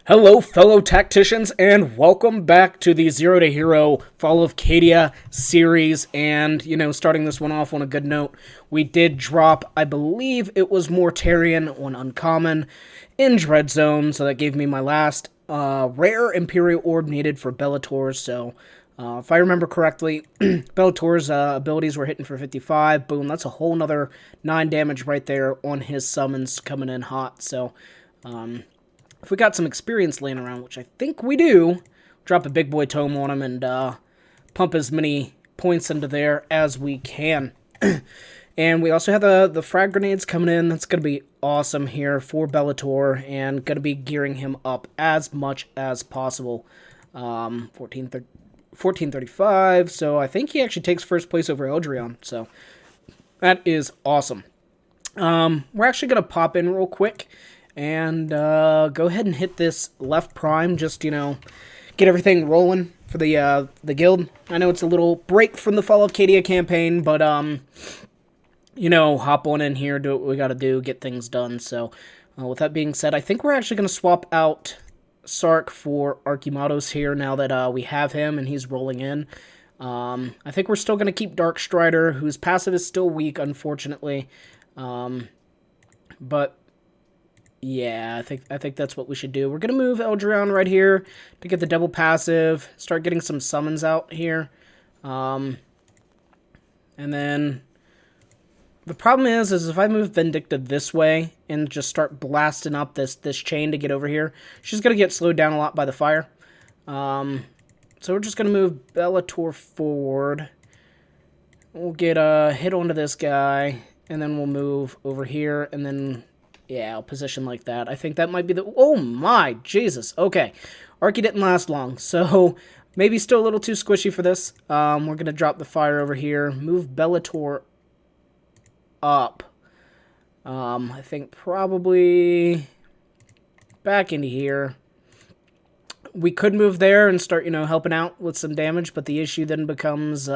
Hello, fellow tacticians, and welcome back to the Zero to Hero Fall of Cadia series. And, starting this one off on a good note, we did drop, I believe it was Mortarion on Uncommon in Dread Zone, so that gave me my last rare Imperial Orb needed for Bellator. So, if I remember correctly, Bellator's abilities were hitting for 55. Boom, that's a whole nother 9 damage right there on his summons coming in hot. So, if we got some experience laying around, which I think we do, drop a big boy tome on him and pump as many points into there as we can. And we also have the frag grenades coming in. That's going to be awesome here for Bellator, and going to be gearing him up as much as possible. 1435, so I think he actually takes first place over Eldrion, so that is awesome. We're actually going to pop in real quick and go ahead and hit this left prime, just, get everything rolling for the guild. I know it's a little break from the Fall of Cadia campaign, but, hop on in here, do what we gotta do, get things done. So, with that being said, I think we're actually going to swap out Sark for Archimatos here, now that we have him and he's rolling in. I think we're still going to keep Dark Strider, whose passive is still weak, unfortunately. But yeah, I think that's what we should do. We're going to move Eldrion right here to get the double passive, start getting some summons out here. And then the problem is if I move Vindicta this way and just start blasting up this chain to get over here, she's going to get slowed down a lot by the fire. So we're just going to move Bellator forward. We'll get a hit onto this guy, and then we'll move over here, and then yeah, I'll position like that. I think that might be the... Oh my, Jesus. Okay. Archie didn't last long, so maybe still a little too squishy for this. We're going to drop the fire over here. Move Bellator up. I think probably back into here. We could move there and start, helping out with some damage, but the issue then becomes,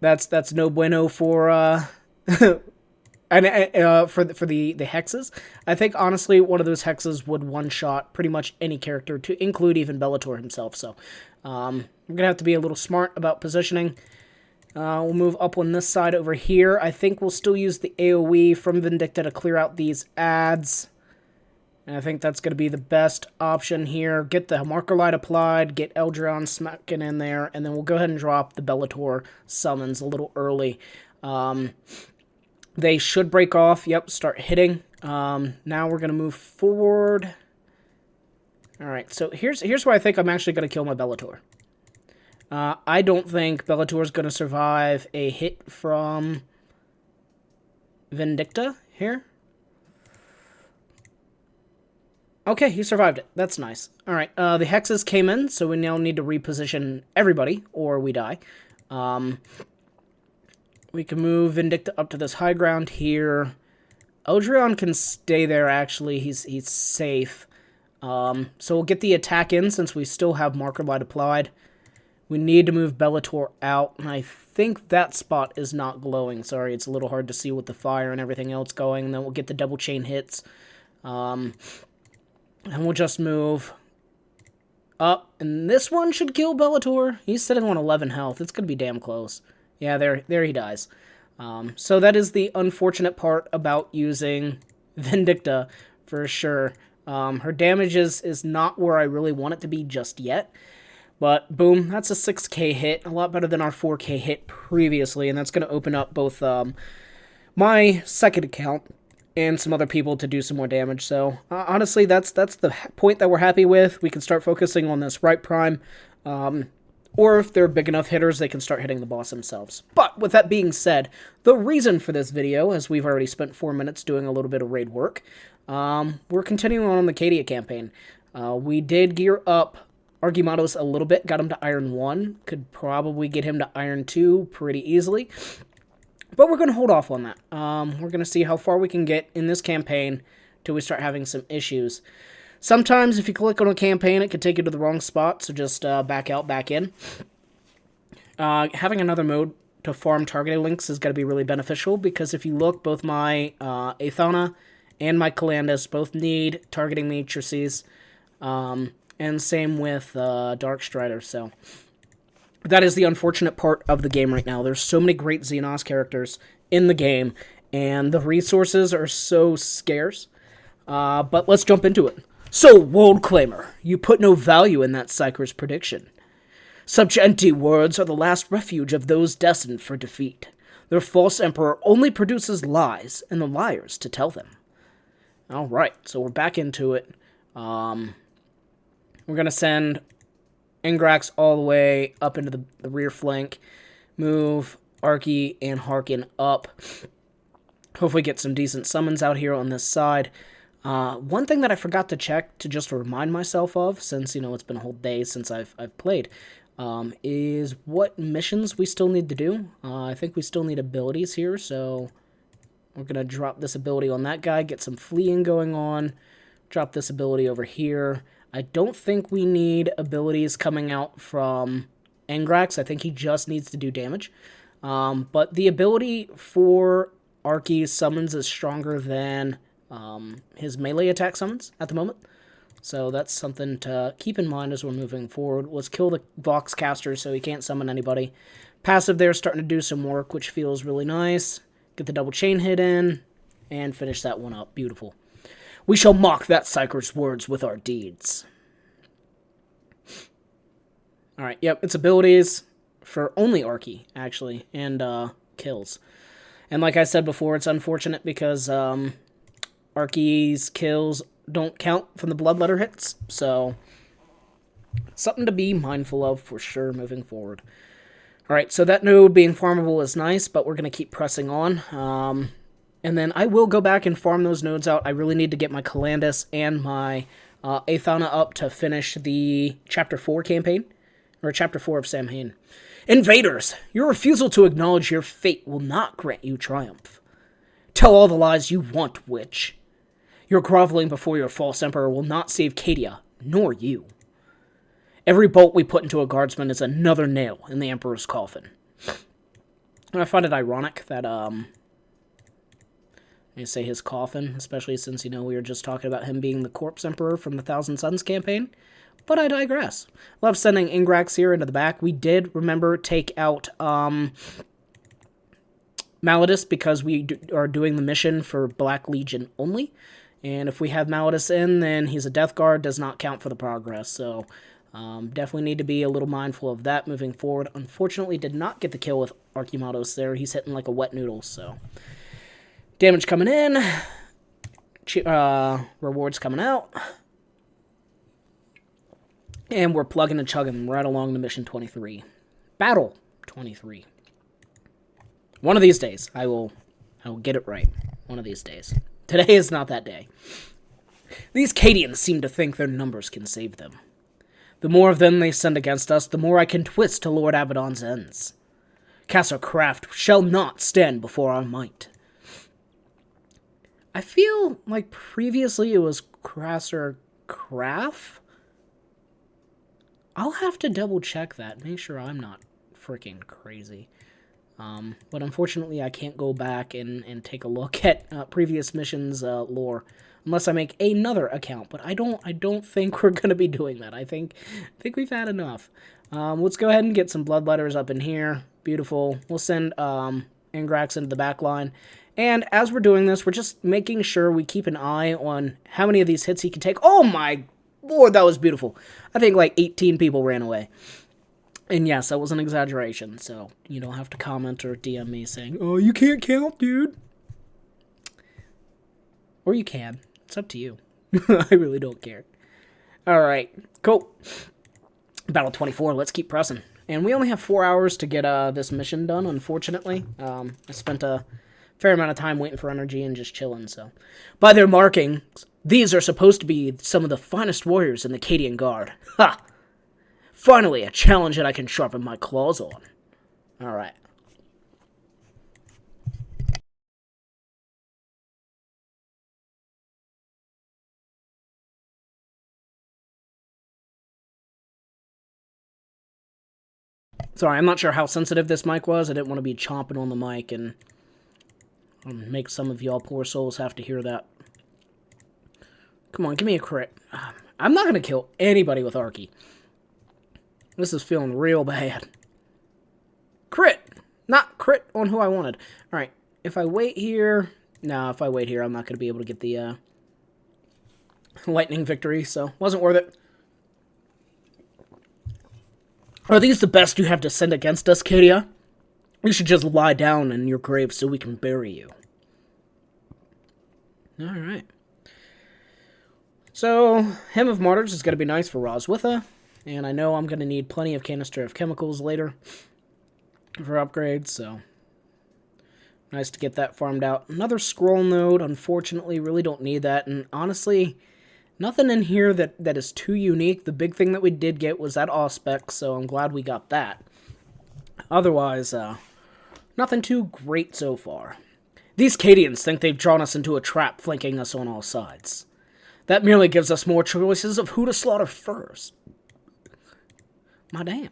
that's no bueno for, and for the hexes. I think, honestly, one of those hexes would one-shot pretty much any character, to include even Bellator himself. So, we're going to have to be a little smart about positioning. We'll move up on this side over here. I think we'll still use the AoE from Vindicta to clear out these ads. And I think that's going to be the best option here. Get the Marker Light applied, get Eldrion smacking in there, and then we'll go ahead and drop the Bellator summons a little early. They should break off. Yep, start hitting. Now we're going to move forward. Alright, so here's where I think I'm actually going to kill my Bellator. I don't think Bellator is going to survive a hit from Vindicta here. Okay, he survived it. That's nice. Alright, the hexes came in, so we now need to reposition everybody, or we die. We can move Vindicta up to this high ground here. Eldrion can stay there, actually. He's safe. So we'll get the attack in, since we still have Marker Light applied. We need to move Bellator out, and I think that spot is not glowing. Sorry, it's a little hard to see with the fire and everything else going. And then we'll get the double chain hits. And we'll just move up. And this one should kill Bellator. He's sitting on 11 health. It's going to be damn close. Yeah, there he dies. So that is the unfortunate part about using Vindicta, for sure. Her damage is not where I really want it to be just yet. But, boom, that's a 6k hit. A lot better than our 4k hit previously. And that's going to open up both my second account and some other people to do some more damage. So, honestly, that's the point that we're happy with. We can start focusing on this right prime. Or if they're big enough hitters, they can start hitting the boss themselves. But with that being said, the reason for this video, as we've already spent 4 minutes doing a little bit of raid work, we're continuing on the Cadia campaign. We did gear up Archimatos a little bit, got him to Iron 1, could probably get him to Iron 2 pretty easily. But we're going to hold off on that. We're going to see how far we can get in this campaign till we start having some issues. Sometimes, if you click on a campaign, it could take you to the wrong spot, so just back out, back in. Having another mode to farm targeted links is going to be really beneficial, because if you look, both my Aethana and my Calandus both need targeting matrices. And same with Dark Strider, so that is the unfortunate part of the game right now. There's so many great Xenos characters in the game, and the resources are so scarce. But let's jump into it. So, World Claimer, you put no value in that Psyker's prediction. Such empty words are the last refuge of those destined for defeat. Their false emperor only produces lies, and the liars to tell them. Alright, so we're back into it. We're going to send Ingrax all the way up into the rear flank. Move Arky and Harkin up. Hopefully get some decent summons out here on this side. One thing that I forgot to check to just remind myself of, since, it's been a whole day since I've played, is what missions we still need to do. I think we still need abilities here, so we're going to drop this ability on that guy, get some fleeing going on, drop this ability over here. I don't think we need abilities coming out from Ingrax. I think he just needs to do damage. But the ability for Arky's summons is stronger than his melee attack summons at the moment. So that's something to keep in mind as we're moving forward. Let's kill the Vox caster so he can't summon anybody. Passive there starting to do some work, which feels really nice. Get the double chain hit in, and finish that one up. Beautiful. We shall mock that Psyker's words with our deeds. Alright, yep, it's abilities for only Arky, actually, and kills. And like I said before, it's unfortunate because Arky's kills don't count from the bloodletter hits, so something to be mindful of for sure moving forward. Alright, so that node being farmable is nice, but we're going to keep pressing on. And then I will go back and farm those nodes out. I really need to get my Calandus and my Athana up to finish the Chapter 4 campaign, or Chapter 4 of Samhain. Invaders, your refusal to acknowledge your fate will not grant you triumph. Tell all the lies you want, witch. Your groveling before your false emperor will not save Cadia, nor you. Every bolt we put into a guardsman is another nail in the emperor's coffin. And I find it ironic that, I say his coffin, especially since, we were just talking about him being the corpse emperor from the Thousand Suns campaign. But I digress. Love sending Ingrax here into the back. We did, remember, take out Malladus because we are doing the mission for Black Legion only. And if we have Malladus in, then he's a Death Guard, does not count for the progress. So definitely need to be a little mindful of that moving forward. Unfortunately, did not get the kill with Archimatos there. He's hitting like a wet noodle, so... Damage coming in. Rewards coming out. And we're plugging and chugging right along to mission 23. Battle 23. One of these days, I will get it right. One of these days. Today is not that day. These Cadians seem to think their numbers can save them. The more of them they send against us, the more I can twist to Lord Abaddon's ends. Castle Craft shall not stand before our might. I feel like previously it was Crasser Craft. I'll have to double check that, make sure I'm not freaking crazy. But unfortunately I can't go back and take a look at previous missions lore unless I make another account. But I don't think we're gonna be doing that. I think we've had enough. Let's go ahead and get some bloodletters up in here. Beautiful. We'll send Ingrax into the back line. And as we're doing this, we're just making sure we keep an eye on how many of these hits he can take. Oh my lord, that was beautiful. I think like 18 people ran away. And yes, that was an exaggeration, so you don't have to comment or DM me saying, oh, you can't count, dude. Or you can. It's up to you. I really don't care. Alright, cool. Battle 24, let's keep pressing. And we only have 4 hours to get this mission done, unfortunately. I spent a fair amount of time waiting for energy and just chilling, so. By their markings, these are supposed to be some of the finest warriors in the Cadian Guard. Ha! Finally, a challenge that I can sharpen my claws on. Alright. Sorry, I'm not sure how sensitive this mic was. I didn't want to be chomping on the mic and make some of y'all poor souls have to hear that. Come on, give me a crit. I'm not going to kill anybody with Arky. This is feeling real bad. Crit! Not crit on who I wanted. Alright, if I wait here... No, if I wait here, I'm not going to be able to get the lightning victory, so wasn't worth it. Are these the best you have to send against us, Cadia? You should just lie down in your grave so we can bury you. Alright. So, Hymn of Martyrs is going to be nice for Roswitha, and I know I'm going to need plenty of canister of chemicals later for upgrades, so nice to get that farmed out. Another scroll node, unfortunately, really don't need that, and honestly, nothing in here that is too unique. The big thing that we did get was that Auspex, so I'm glad we got that. Otherwise, nothing too great so far. These Cadians think they've drawn us into a trap, flanking us on all sides. That merely gives us more choices of who to slaughter first. My damn.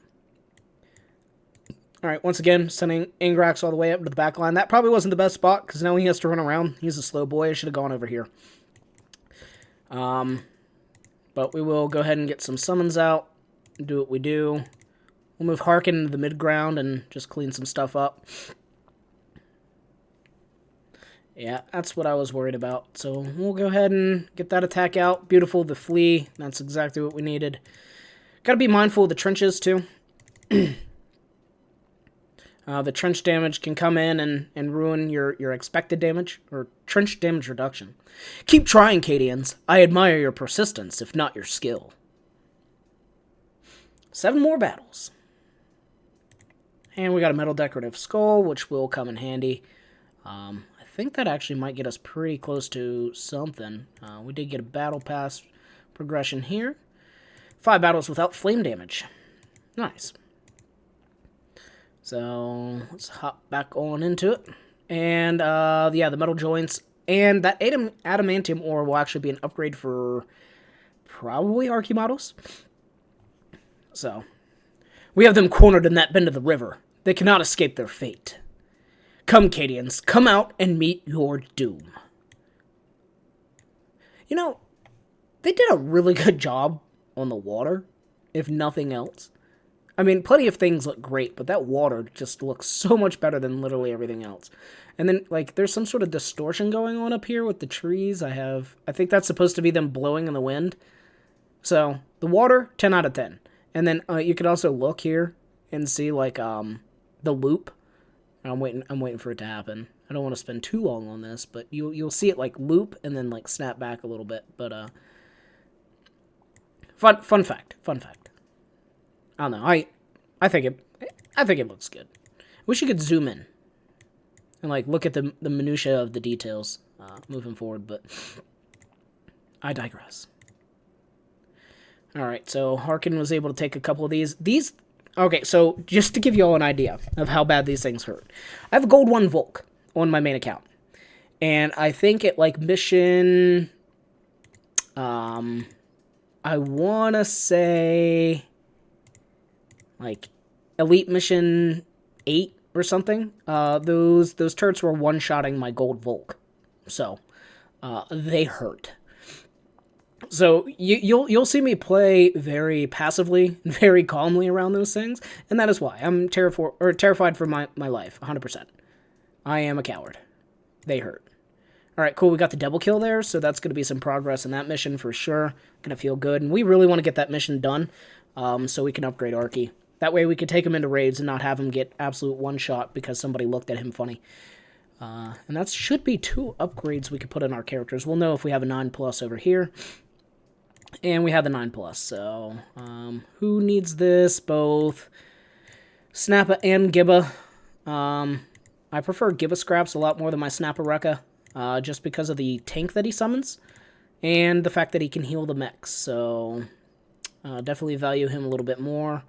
Alright, once again, sending Ingrax all the way up to the back line. That probably wasn't the best spot, because now he has to run around. He's a slow boy. I should have gone over here. But we will go ahead and get some summons out. Do what we do. We'll move Harkin into the mid-ground and just clean some stuff up. Yeah, that's what I was worried about. So we'll go ahead and get that attack out. Beautiful, the flea. That's exactly what we needed. Gotta be mindful of the trenches, too. The trench damage can come in and ruin your expected damage, or trench damage reduction. Keep trying, Cadians. I admire your persistence, if not your skill. 7 more battles. And we got a metal decorative skull, which will come in handy. I think that actually might get us pretty close to something. We did get a battle pass progression here. 5 battles without flame damage. Nice. So, let's hop back on into it. And, yeah, the metal joints. And that adamantium ore will actually be an upgrade for probably Archie models. So, we have them cornered in that bend of the river. They cannot escape their fate. Come, Cadians, come out and meet your doom. You know, they did a really good job on the water, if nothing else. I mean, plenty of things look great, but that water just looks so much better than literally everything else. And then, like, there's some sort of distortion going on up here with the trees. I think that's supposed to be them blowing in the wind. So, the water, 10 out of 10. And then you could also look here and see, like, the loop. I'm waiting for it to happen. I don't want to spend too long on this, but you'll see it, like, loop and then, like, snap back a little bit. But, fun fact. I don't know. I think it looks good. I wish you could zoom in and like look at the minutia of the details moving forward, but I digress. All right, so Harkin was able to take a couple of these. Okay, so just to give you all an idea of how bad these things hurt, I have a gold 1 Volk on my main account, and I think at like mission, I want to say like Elite Mission 8 or something. Those turrets were one-shotting my gold Volk. So, they hurt. So, you'll see me play very passively and very calmly around those things, and that is why. I'm terrified for my life, 100%. I am a coward. They hurt. Alright, cool, we got the double kill there, so that's going to be some progress in that mission for sure. Going to feel good, and we really want to get that mission done, so we can upgrade Arky. That way we could take him into raids and not have him get absolute one-shot because somebody looked at him funny. And that should be 2 upgrades we could put in our characters. We'll know if we have a 9+ over here. And we have the 9+, so who needs this? Both Snappa and Gibba. I prefer Gibba Scraps a lot more than my Snappa Rekka, just because of the tank that he summons, and the fact that he can heal the mechs, so definitely value him a little bit more.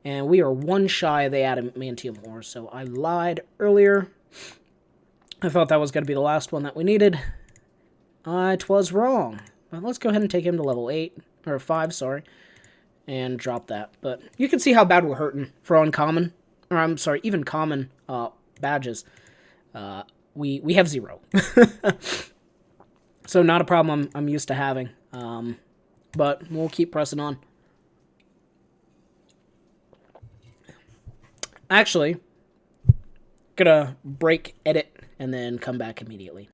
And we are 1 shy of the adamantium ore, so I lied earlier. I thought that was going to be the last one that we needed. I was wrong. But let's go ahead and take him to level 8, or 5, sorry, and drop that. But you can see how bad we're hurting for uncommon, or I'm sorry, even common badges. We have 0. So not a problem I'm used to having. But we'll keep pressing on. Actually, gonna break edit and then come back immediately.